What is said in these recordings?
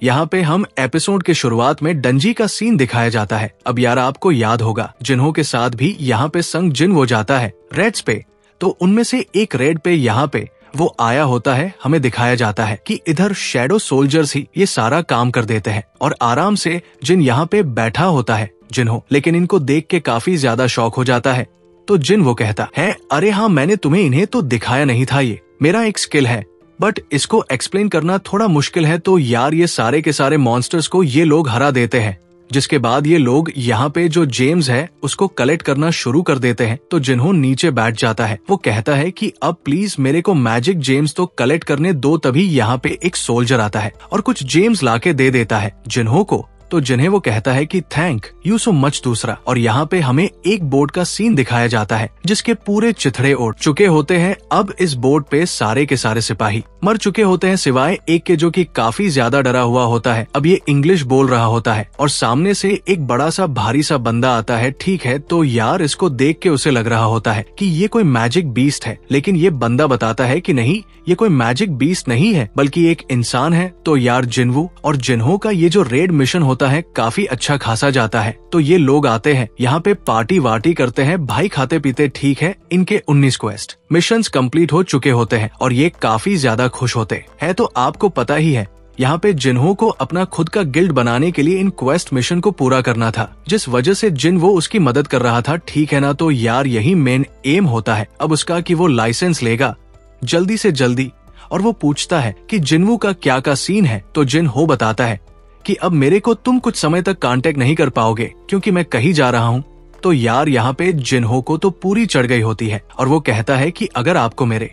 यहाँ पे हम एपिसोड के शुरुआत में डंजी का सीन दिखाया जाता है। अब यार आपको याद होगा जिन्हों के साथ भी यहाँ पे संग जिन्वो जाता है रेड्स पे, तो उनमें से एक रेड पे यहाँ पे वो आया होता है। हमें दिखाया जाता है कि इधर शैडो सोल्जर्स ही ये सारा काम कर देते हैं और आराम से जिन यहाँ पे बैठा होता है जिन्हों, लेकिन इनको देख के काफी ज्यादा शौक हो जाता है। तो जिन वो कहता है, अरे हाँ मैंने तुम्हें इन्हें तो दिखाया नहीं था, ये मेरा एक स्किल है बट इसको एक्सप्लेन करना थोड़ा मुश्किल है। तो यार ये सारे के सारे मॉन्स्टर्स को ये लोग हरा देते हैं, जिसके बाद ये लोग यहाँ पे जो जेम्स है उसको कलेक्ट करना शुरू कर देते हैं। तो जिन्हों नीचे बैठ जाता है, वो कहता है कि अब प्लीज मेरे को मैजिक जेम्स तो कलेक्ट करने दो। तभी यहाँ पे एक सोल्जर आता है और कुछ जेम्स लाके दे देता है जिन्हों को। तो जिन्हें वो कहता है कि थैंक यू सो मच दूसरा। और यहाँ पे हमें एक बोट का सीन दिखाया जाता है जिसके पूरे चिथड़े उड़ चुके होते हैं। अब इस बोट पे सारे के सारे सिपाही मर चुके होते हैं सिवाय एक के जो कि काफी ज्यादा डरा हुआ होता है। अब ये इंग्लिश बोल रहा होता है और सामने से एक बड़ा सा भारी सा बंदा आता है। ठीक है, तो यार इसको देख के उसे लग रहा होता है कि ये कोई मैजिक बीस्ट है, लेकिन ये बंदा बताता है कि नहीं, ये कोई मैजिक बीस्ट नहीं है बल्कि एक इंसान है। तो यार जिन्वो और जिन्हों का ये जो रेड मिशन होता है काफी अच्छा खासा जाता है। तो ये लोग आते हैं यहाँ पे पार्टी वार्टी करते हैं, भाई खाते पीते। ठीक है, इनके 19 क्वेस्ट मिशंस कंप्लीट हो चुके होते हैं और ये काफी ज्यादा खुश होते हैं। तो आपको पता ही है यहाँ पे जिन्हों को अपना खुद का गिल्ड बनाने के लिए इन क्वेस्ट मिशन को पूरा करना था, जिस वजह से जिन्वो उसकी मदद कर रहा था। ठीक है ना, तो यार यही मेन एम होता है अब उसका कि वो लाइसेंस लेगा जल्दी से जल्दी। और वो पूछता है कि जिन्वो का क्या का सीन है। तो जिन्हो बताता है कि अब मेरे को तुम कुछ समय तक कांटेक्ट नहीं कर पाओगे क्योंकि मैं कहीं जा रहा हूँ। तो यार यहाँ पे जिन्हो को तो पूरी चढ़ गई होती है और वो कहता है कि अगर आपको मेरे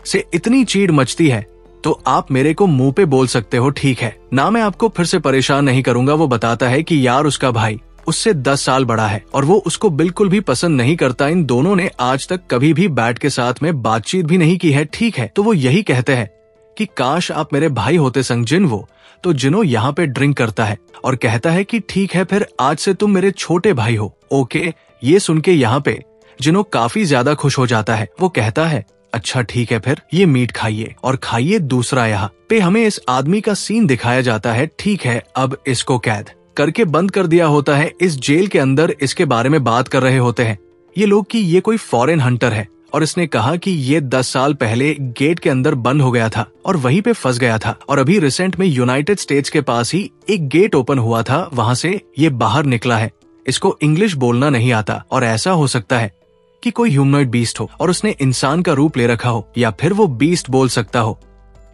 से इतनी चीड़ मचती है तो आप मेरे को मुंह पे बोल सकते हो, ठीक है ना, मैं आपको फिर से परेशान नहीं करूंगा। वो बताता है कि यार उसका भाई उससे 10 साल बड़ा है और वो उसको बिल्कुल भी पसंद नहीं करता। इन दोनों ने आज तक कभी भी बैठ के साथ में बातचीत भी नहीं की है। ठीक है, तो वो यही कहते हैं कि काश आप मेरे भाई होते संग जिन्वो। तो जिन्हो यहाँ पे ड्रिंक करता है और कहता है कि ठीक है, फिर आज से तुम मेरे छोटे भाई हो। ओके, ये सुन के यहाँ पे जिन्हो काफी ज्यादा खुश हो जाता है। वो कहता है अच्छा ठीक है, फिर ये मीट खाइए और खाइए दूसरा। यहाँ पे हमें इस आदमी का सीन दिखाया जाता है। ठीक है, अब इसको कैद करके बंद कर दिया होता है इस जेल के अंदर। इसके बारे में बात कर रहे होते हैं ये लोग कि ये कोई फॉरेन हंटर है और इसने कहा कि ये 10 साल पहले गेट के अंदर बंद हो गया था और वहीं पे फंस गया था और अभी रिसेंट में यूनाइटेड स्टेट्स के पास ही एक गेट ओपन हुआ था, वहां से ये बाहर निकला है। इसको इंग्लिश बोलना नहीं आता और ऐसा हो सकता है कि कोई ह्यूमनॉइड बीस्ट हो और उसने इंसान का रूप ले रखा हो या फिर वो बीस्ट बोल सकता हो।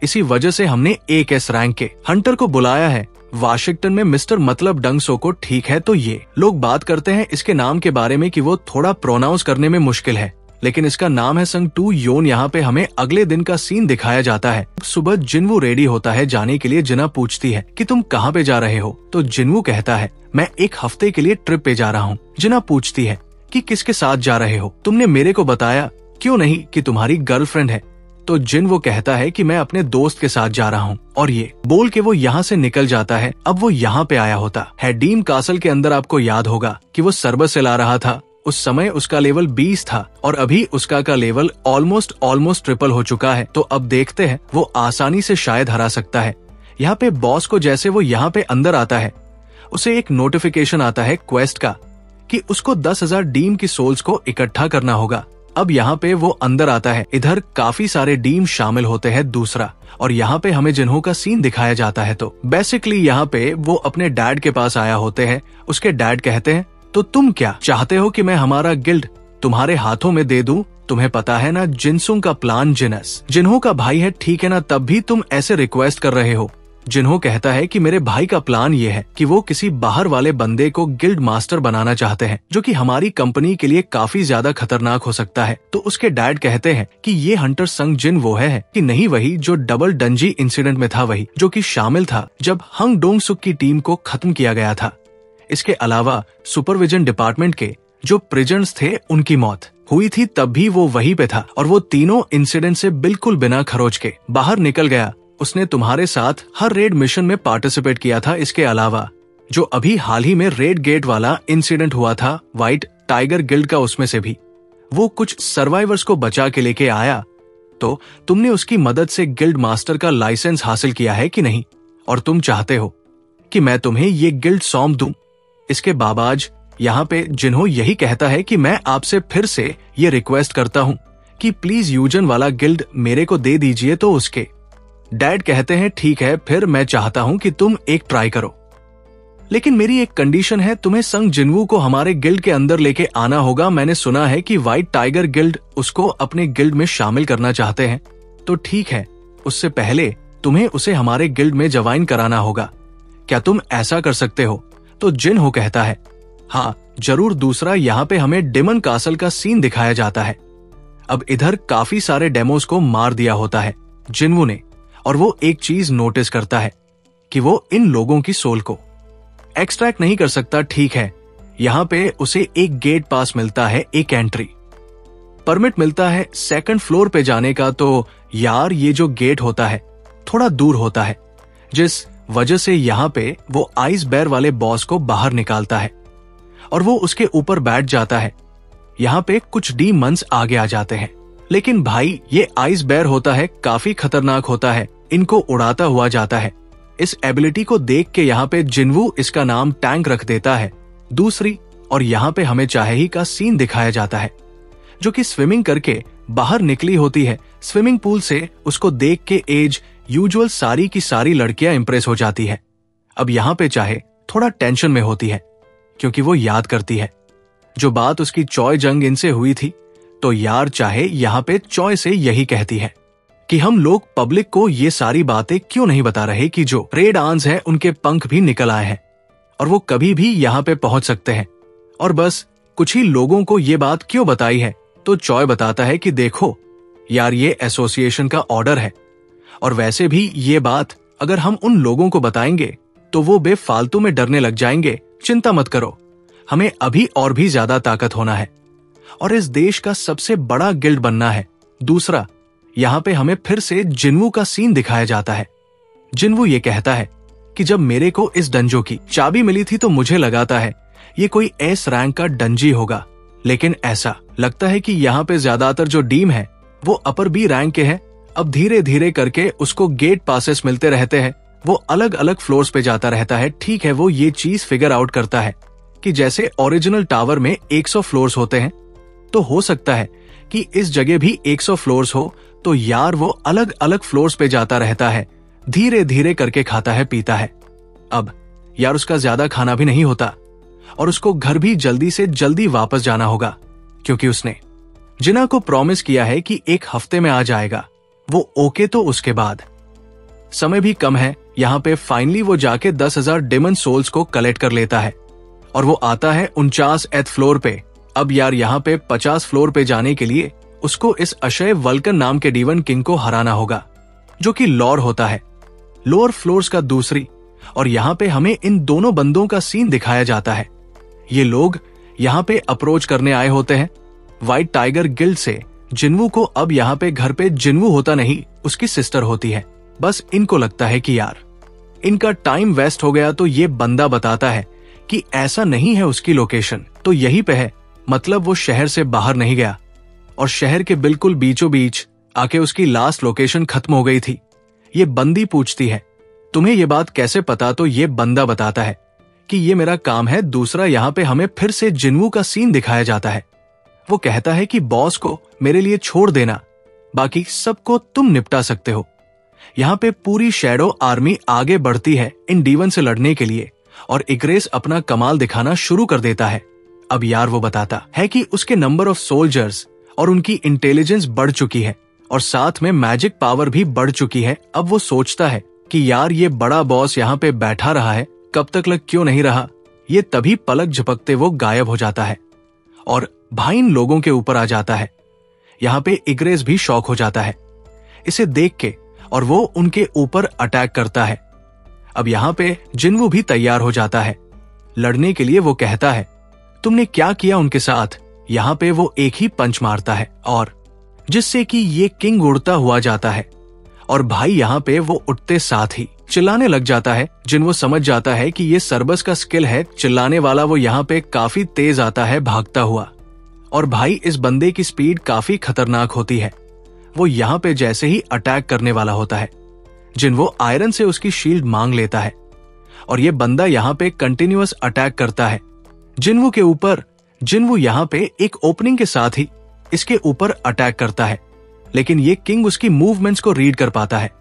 इसी वजह से हमने AS रैंक के हंटर को बुलाया है वाशिंगटन में, मिस्टर मतलब डंगसो को। ठीक है, तो ये लोग बात करते हैं इसके नाम के बारे में कि वो थोड़ा प्रोनाउंस करने में मुश्किल है, लेकिन इसका नाम है संग टू योन। यहाँ पे हमें अगले दिन का सीन दिखाया जाता है। सुबह जिन्वो रेडी होता है जाने के लिए। जिना पूछती है कि तुम कहाँ पे जा रहे हो। तो जिन्वो कहता है मैं 1 हफ्ते के लिए ट्रिप पे जा रहा हूँ। जिना पूछती है कि किसके साथ जा रहे हो, तुमने मेरे को बताया क्यों नहीं कि तुम्हारी गर्लफ्रेंड है। तो जिन्वो कहता है कि मैं अपने दोस्त के साथ जा रहा हूँ और ये बोल के वो यहाँ से निकल जाता है। अब वो यहाँ पे आया होता है डीम कासल के अंदर। आपको याद होगा कि वो सरबत से ला रहा था, उस समय उसका लेवल 20 था और अभी उसका का लेवल ऑलमोस्ट ट्रिपल हो चुका है। तो अब देखते हैं वो आसानी से शायद हरा सकता है। यहाँ पे बॉस को जैसे वो यहाँ पे अंदर आता है, उसे एक नोटिफिकेशन आता है क्वेस्ट का कि उसको 10,000 डीम की सोल्स को इकट्ठा करना होगा। अब यहाँ पे वो अंदर आता है, इधर काफी सारे डीम शामिल होते हैं दूसरा, और यहाँ पे हमें जिन्हों का सीन दिखाया जाता है। तो बेसिकली यहाँ पे वो अपने डैड के पास आया होते हैं। उसके डैड कहते हैं तो तुम क्या चाहते हो कि मैं हमारा गिल्ड तुम्हारे हाथों में दे दूं? तुम्हें पता है ना जिनसुंग का प्लान जिनस जिन्हों का भाई है, ठीक है ना, तब भी तुम ऐसे रिक्वेस्ट कर रहे हो। जिन्हों कहता है कि मेरे भाई का प्लान ये है कि वो किसी बाहर वाले बंदे को गिल्ड मास्टर बनाना चाहते हैं, जो कि हमारी कंपनी के लिए काफी ज्यादा खतरनाक हो सकता है। तो उसके डैड कहते हैं कि ये हंटर संग जिन वो है कि नहीं, वही जो डबल डंजी इंसिडेंट में था, वही जो कि शामिल था जब हंग डोंग सुक की टीम को खत्म किया गया था। इसके अलावा सुपरविजन डिपार्टमेंट के जो प्रिजनर्स थे उनकी मौत हुई थी, तब भी वो वहीं पे था और वो तीनों इंसिडेंट से बिल्कुल बिना खरोच के बाहर निकल गया। उसने तुम्हारे साथ हर रेड मिशन में पार्टिसिपेट किया था। इसके अलावा जो अभी हाल ही में रेड गेट वाला इंसिडेंट हुआ था व्हाइट टाइगर गिल्ड का, उसमें से भी वो कुछ सर्वाइवर्स को बचा के लेके आया। तो तुमने उसकी मदद से गिल्ड मास्टर का लाइसेंस हासिल किया है कि नहीं? और तुम चाहते हो कि मैं तुम्हें ये गिल्ड सौंप दूं। इसके बाबाज यहाँ पे जिन्हो यही कहता है कि मैं आपसे फिर से ये रिक्वेस्ट करता हूं कि प्लीज यूजन वाला गिल्ड मेरे को दे दीजिए। तो उसके डैड कहते हैं ठीक है, फिर मैं चाहता हूं कि तुम एक ट्राई करो, लेकिन मेरी एक कंडीशन है, तुम्हें संग जिनवू को हमारे गिल्ड के अंदर लेके आना होगा। मैंने सुना है कि व्हाइट टाइगर गिल्ड उसको अपने गिल्ड में शामिल करना चाहते हैं। तो ठीक है, उससे पहले तुम्हें उसे हमारे गिल्ड में ज्वाइन कराना होगा। क्या तुम ऐसा कर सकते हो? तो जिनहो कहता है हाँ जरूर। दूसरा, यहाँ पे हमें डेमन कासल का सीन दिखाया जाता है। अब इधर काफी सारे डेमोस को मार दिया होता है जिनवू ने, और वो एक चीज नोटिस करता है कि वो इन लोगों की सोल को एक्सट्रैक्ट नहीं कर सकता। ठीक है, यहाँ पे उसे एक गेट पास मिलता है, एक एंट्री परमिट मिलता है सेकंड फ्लोर पे जाने का। तो यार ये जो गेट होता है थोड़ा दूर होता है, जिस वजह से यहाँ पे वो आइस बेयर वाले बॉस को बाहर निकालता है और वो उसके ऊपर बैठ जाता है। यहाँ पे कुछ डीमंस आगे आ जाते हैं, लेकिन भाई ये आइस बेयर होता है, काफी खतरनाक होता है, इनको उड़ाता हुआ जाता है। इस एबिलिटी को देख के यहाँ पे जिनवू इसका नाम टैंक रख देता है। दूसरी, और यहाँ पे हमें चाहेही का सीन दिखाया जाता है जो कि स्विमिंग करके बाहर निकली होती है स्विमिंग पूल से। उसको देख के एज यूजुअल सारी की सारी लड़कियां इंप्रेस हो जाती है। अब यहाँ पे चाहे थोड़ा टेंशन में होती है क्योंकि वो याद करती है जो बात उसकी चॉय जंग इनसे हुई थी। तो यार चाहे यहाँ पे चॉय से यही कहती है कि हम लोग पब्लिक को ये सारी बातें क्यों नहीं बता रहे कि जो रेड आंस है उनके पंख भी निकल आए हैं और वो कभी भी यहाँ पे पहुंच सकते हैं, और बस कुछ ही लोगों को ये बात क्यों बताई है। तो चॉय बताता है कि देखो यार ये एसोसिएशन का ऑर्डर है, और वैसे भी ये बात अगर हम उन लोगों को बताएंगे तो वो बेफालतू में डरने लग जाएंगे। चिंता मत करो, हमें अभी और भी ज्यादा ताकत होना है और इस देश का सबसे बड़ा गिल्ड बनना है। दूसरा, यहाँ पे हमें फिर से जिनवू का सीन दिखाया जाता है। जिनवू ये कहता है कि जब मेरे को इस डंजो की चाबी मिली थी तो मुझे लगाता है ये कोई एस रैंक का डंजी होगा, लेकिन ऐसा लगता है कि यहाँ पे ज्यादातर जो डीम है वो अपर बी रैंक के हैं। अब धीरे धीरे करके उसको गेट पासेस मिलते रहते हैं, वो अलग अलग फ्लोर्स पे जाता रहता है। ठीक है, वो ये चीज फिगर आउट करता है कि जैसे ओरिजिनल टावर में 100 फ्लोर्स होते हैं, तो हो सकता है कि इस जगह भी 100 फ्लोर्स हो। तो यार वो अलग अलग फ्लोर्स पे जाता रहता है, धीरे धीरे करके खाता है पीता है। अब यार उसका ज्यादा खाना भी नहीं होता और उसको घर भी जल्दी से जल्दी वापस जाना होगा क्योंकि उसने जिना को प्रॉमिस किया है कि एक हफ्ते में आ जाएगा। वो ओके, तो उसके बाद समय भी कम है। यहाँ पे फाइनली वो जाके 10,000 डेमन सोल्स को कलेक्ट कर लेता है और वो आता है 49th फ्लोर पे। अब यार यहाँ पे 50 फ्लोर पे जाने के लिए उसको इस अशय वल्कन नाम के डीवन किंग को हराना होगा जो कि लॉर होता है लोअर फ्लोर्स का दूसरी। और यहाँ पे हमें इन दोनों बंदों का सीन दिखाया जाता है। ये लोग यहाँ पे अप्रोच करने आए होते हैं व्हाइट टाइगर गिल्ड से जिनवू को। अब यहाँ पे घर पे जिनवू होता नहीं, उसकी सिस्टर होती है। बस इनको लगता है कि यार इनका टाइम वेस्ट हो गया, तो ये बंदा बताता है कि ऐसा नहीं है, उसकी लोकेशन तो यहीं पे है। मतलब वो शहर से बाहर नहीं गया और शहर के बिल्कुल बीचों बीच आके उसकी लास्ट लोकेशन खत्म हो गई थी। ये बंदी पूछती है तुम्हें ये बात कैसे पता? तो ये बंदा बताता है कि ये मेरा काम है। दूसरा, यहाँ पे हमें फिर से जिनवू का सीन दिखाया जाता है। वो कहता है कि बॉस को मेरे लिए छोड़ देना, बाकी सबको तुम निपटा सकते हो। यहाँ पे पूरी शैडो आर्मी आगे बढ़ती है इन डीवन से लड़ने के लिए और इग्रेस अपना कमाल दिखाना शुरू कर देता है। अब यार वो बताता है कि उसके नंबर ऑफ सोल्जर्स और उनकी इंटेलिजेंस बढ़ चुकी है और साथ में मैजिक पावर भी बढ़ चुकी है। अब वो सोचता है कि यार ये बड़ा बॉस यहाँ पे बैठा रहा है, कब तक लग क्यों नहीं रहा। ये तभी पलक झपकते वो गायब हो जाता है और भाई इन लोगों के ऊपर आ जाता है। यहाँ पे इग्रेस भी शॉक हो जाता है इसे देख के और वो उनके ऊपर अटैक करता है। अब यहाँ पे जिनवू भी तैयार हो जाता है लड़ने के लिए। वो कहता है तुमने क्या किया उनके साथ? यहाँ पे वो एक ही पंच मारता है और जिससे कि ये किंग उड़ता हुआ जाता है और भाई यहाँ पे वो उठते साथ ही चिल्लाने लग जाता है। जिनवू समझ जाता है कि ये सरबस का स्किल है चिल्लाने वाला। वो यहाँ पे काफी तेज आता है भागता हुआ और भाई इस बंदे की स्पीड काफी खतरनाक होती है। वो यहाँ पे जैसे ही अटैक करने वाला होता है, जिन्वो आयरन से उसकी शील्ड मांग लेता है और ये बंदा यहाँ पे कंटिन्यूअस अटैक करता है जिन्वो के ऊपर। जिन्वो यहाँ पे एक ओपनिंग के साथ ही इसके ऊपर अटैक करता है, लेकिन ये किंग उसकी मूवमेंट्स को रीड कर पाता है,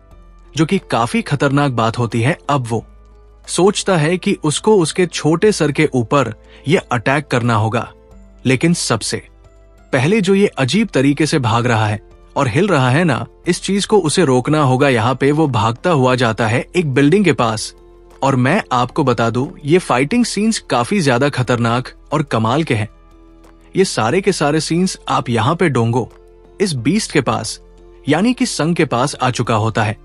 जो कि काफी खतरनाक बात होती है। अब वो सोचता है कि उसको उसके छोटे सर के ऊपर ये अटैक करना होगा, लेकिन सबसे पहले जो ये अजीब तरीके से भाग रहा है और हिल रहा है ना, इस चीज को उसे रोकना होगा। यहाँ पे वो भागता हुआ जाता है एक बिल्डिंग के पास। और मैं आपको बता दूं, ये फाइटिंग सीन्स काफी ज्यादा खतरनाक और कमाल के हैं। ये सारे के सारे सीन्स आप यहाँ पे डोंगो इस बीस्ट के पास यानी कि संग के पास आ चुका होता है।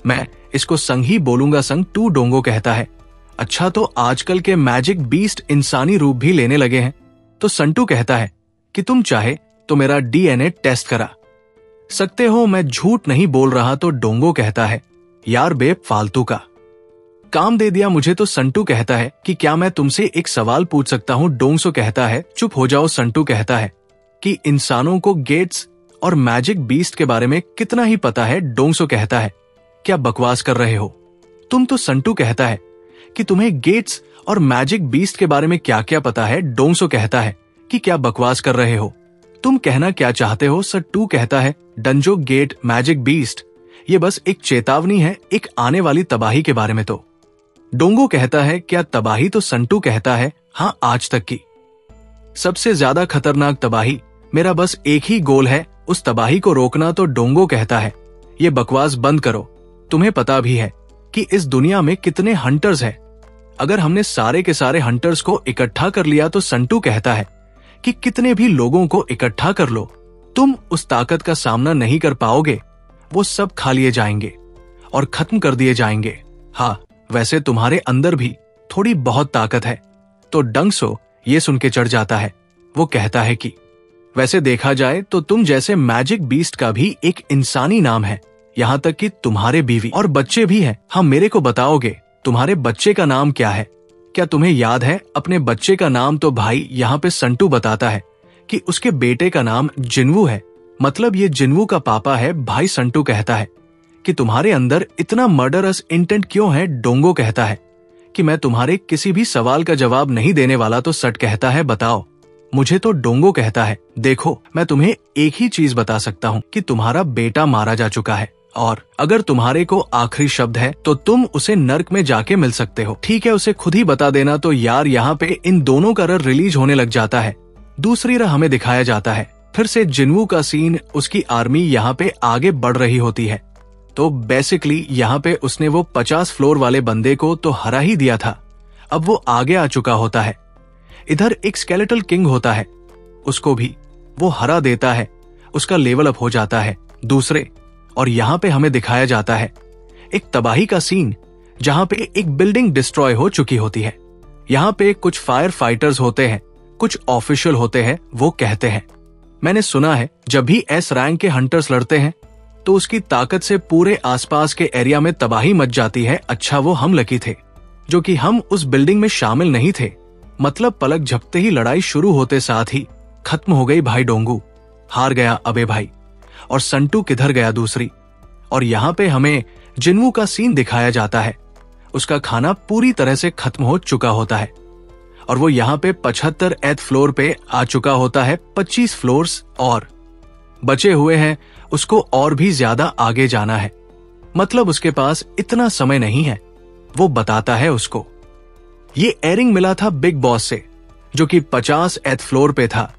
मैं इसको संग ही बोलूंगा, संग 2 डोंगो कहता है। अच्छा, तो आजकल के मैजिक बीस्ट इंसानी रूप भी लेने लगे हैं। तो संटू कहता है कि तुम चाहे तो मेरा DNA टेस्ट करा सकते हो, मैं झूठ नहीं बोल रहा। तो डोंगो कहता है, यार बे फालतू का काम दे दिया मुझे। तो संटू कहता है कि क्या मैं तुमसे एक सवाल पूछ सकता हूँ। डोंगसो कहता है, चुप हो जाओ। संटू कहता है कि इंसानों को गेट्स और मैजिक बीस्ट के बारे में कितना ही पता है। डोंगसो कहता है, क्या बकवास कर रहे हो तुम। तो संटू कहता है कि तुम्हें गेट्स और मैजिक बीस्ट के बारे में क्या क्या पता है। डोंगसो कहता है कि क्या बकवास कर रहे हो, तुम कहना क्या चाहते हो। सट्टू कहता है, डंजो, गेट, मैजिक बीस्ट ये बस एक चेतावनी है एक आने वाली तबाही के बारे में। तो डोंगो कहता है, क्या तबाही। तो संटू कहता है, हाँ, आज तक की सबसे ज्यादा खतरनाक तबाही। मेरा बस एक ही गोल है, उस तबाही को रोकना। तो डोंगो कहता है, ये बकवास बंद करो, तुम्हें पता भी है कि इस दुनिया में कितने हंटर्स हैं। अगर हमने सारे के सारे हंटर्स को इकट्ठा कर लिया। तो संटू कहता है कि कितने भी लोगों को इकट्ठा कर लो, तुम उस ताकत का सामना नहीं कर पाओगे। वो सब खा लिए जाएंगे और खत्म कर दिए जाएंगे। हाँ, वैसे तुम्हारे अंदर भी थोड़ी बहुत ताकत है। तो डंगसो ये सुन के चढ़ जाता है। वो कहता है कि वैसे देखा जाए तो तुम जैसे मैजिक बीस्ट का भी एक इंसानी नाम है, यहाँ तक कि तुम्हारे बीवी और बच्चे भी हैं। हम मेरे को बताओगे तुम्हारे बच्चे का नाम क्या है? क्या तुम्हें याद है अपने बच्चे का नाम? तो भाई यहाँ पे संटू बताता है कि उसके बेटे का नाम जिन्वू है, मतलब ये जिन्वू का पापा है। भाई संटू कहता है कि तुम्हारे अंदर इतना मर्डरस इंटेंट क्यों है? डोंगो कहता है कि मैं तुम्हारे किसी भी सवाल का जवाब नहीं देने वाला। तो सट कहता है, बताओ मुझे। तो डोंगो कहता है, देखो मैं तुम्हें एक ही चीज बता सकता हूँ कि तुम्हारा बेटा मारा जा चुका है, और अगर तुम्हारे को आखिरी शब्द है तो तुम उसे नर्क में जाके मिल सकते हो। ठीक है, उसे खुद ही बता देना। तो यार यहाँ पे इन दोनों का रर रिलीज होने लग जाता है। दूसरी रह हमें दिखाया जाता है फिर से जिन्वू का सीन। उसकी आर्मी यहाँ पे आगे बढ़ रही होती है। तो बेसिकली यहाँ पे उसने वो 50 फ्लोर वाले बंदे को तो हरा ही दिया था, अब वो आगे आ चुका होता है। इधर एक स्केलेटल किंग होता है, उसको भी वो हरा देता है, उसका लेवल अप हो जाता है दूसरे। और यहाँ पे हमें दिखाया जाता है एक तबाही का सीन, जहाँ पे एक बिल्डिंग डिस्ट्रॉय हो चुकी होती है। यहाँ पे कुछ फायर फाइटर्स होते हैं, कुछ ऑफिशियल होते हैं। वो कहते हैं, मैंने सुना है जब भी एस रैंक के हंटर्स लड़ते हैं तो उसकी ताकत से पूरे आसपास के एरिया में तबाही मच जाती है। अच्छा, वो हम लकी थे जो कि हम उस बिल्डिंग में शामिल नहीं थे। मतलब पलक झपकते ही लड़ाई शुरू होते साथ ही खत्म हो गई। भाई डोंगू हार गया अबे भाई, और संटू किधर गया दूसरी। और यहाँ पे हमें जिन्वू का सीन दिखाया जाता है। उसका खाना पूरी तरह से खत्म हो चुका होता है और वो यहाँ पे 75 फ्लोर पे आ चुका होता है। 25 फ्लोर्स और बचे हुए हैं, उसको और भी ज्यादा आगे जाना है। मतलब उसके पास इतना समय नहीं है। वो बताता है उसको ये एयरिंग मिला था बिग बॉस से, जो कि 50 फ्लोर पे था।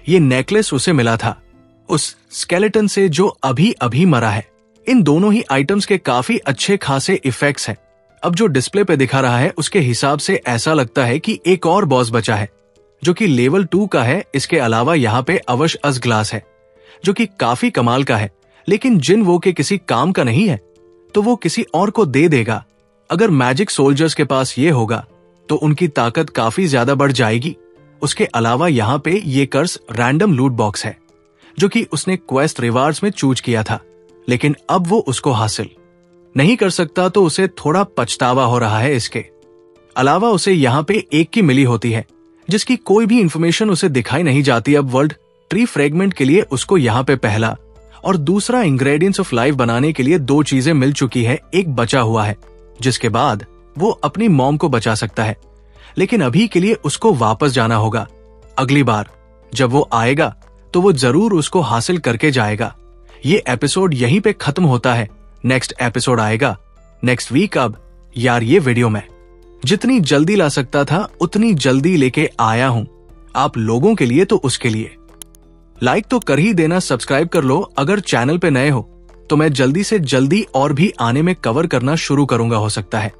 ये नेकलेस उसे मिला था उस स्केलेटन से जो अभी अभी मरा है। इन दोनों ही आइटम्स के काफी अच्छे खासे इफेक्ट्स हैं। अब जो डिस्प्ले पे दिखा रहा है उसके हिसाब से ऐसा लगता है कि एक और बॉस बचा है, जो कि लेवल 2 का है। इसके अलावा यहाँ पे अवश अस ग्लास है, जो कि काफी कमाल का है, लेकिन जिन वो के किसी काम का नहीं है तो वो किसी और को दे देगा। अगर मैजिक सोल्जर्स के पास ये होगा तो उनकी ताकत काफी ज्यादा बढ़ जाएगी। उसके अलावा यहाँ पे ये कर्स रैंडम लूट बॉक्स है, जो कि उसने क्वेस्ट रिवार्ड्स में चूज किया था, लेकिन अब वो उसको हासिल नहीं कर सकता, तो उसे थोड़ा पछतावा हो रहा है। इसके अलावा उसे यहाँ पे एक की मिली होती है, जिसकी कोई भी इंफॉर्मेशन उसे दिखाई नहीं जाती। अब वर्ल्ड ट्री फ्रेगमेंट के लिए उसको यहाँ पे पहला और दूसरा इंग्रेडिएंट्स ऑफ लाइफ बनाने के लिए 2 चीजें मिल चुकी है, एक बचा हुआ है, जिसके बाद वो अपनी मॉम को बचा सकता है। लेकिन अभी के लिए उसको वापस जाना होगा। अगली बार जब वो आएगा तो वो जरूर उसको हासिल करके जाएगा। ये एपिसोड यहीं पे खत्म होता है। नेक्स्ट एपिसोड आएगा नेक्स्ट वीक। अब यार ये वीडियो में जितनी जल्दी ला सकता था उतनी जल्दी लेके आया हूं, आप लोगों के लिए तो उसके लिए। लाइक तो कर ही देना, सब्सक्राइब कर लो अगर चैनल पे नए हो, तो मैं जल्दी से जल्दी और भी आने में कवर करना शुरू करूंगा। हो सकता है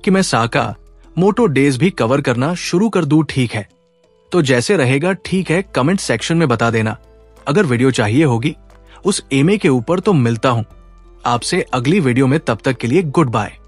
कि मैं साका मोटो डेज भी कवर करना शुरू कर दूं, ठीक है? तो जैसे रहेगा ठीक है, कमेंट सेक्शन में बता देना। अगर वीडियो चाहिए होगी उस एमए के ऊपर तो मिलता हूं आपसे अगली वीडियो में, तब तक के लिए गुड बाय।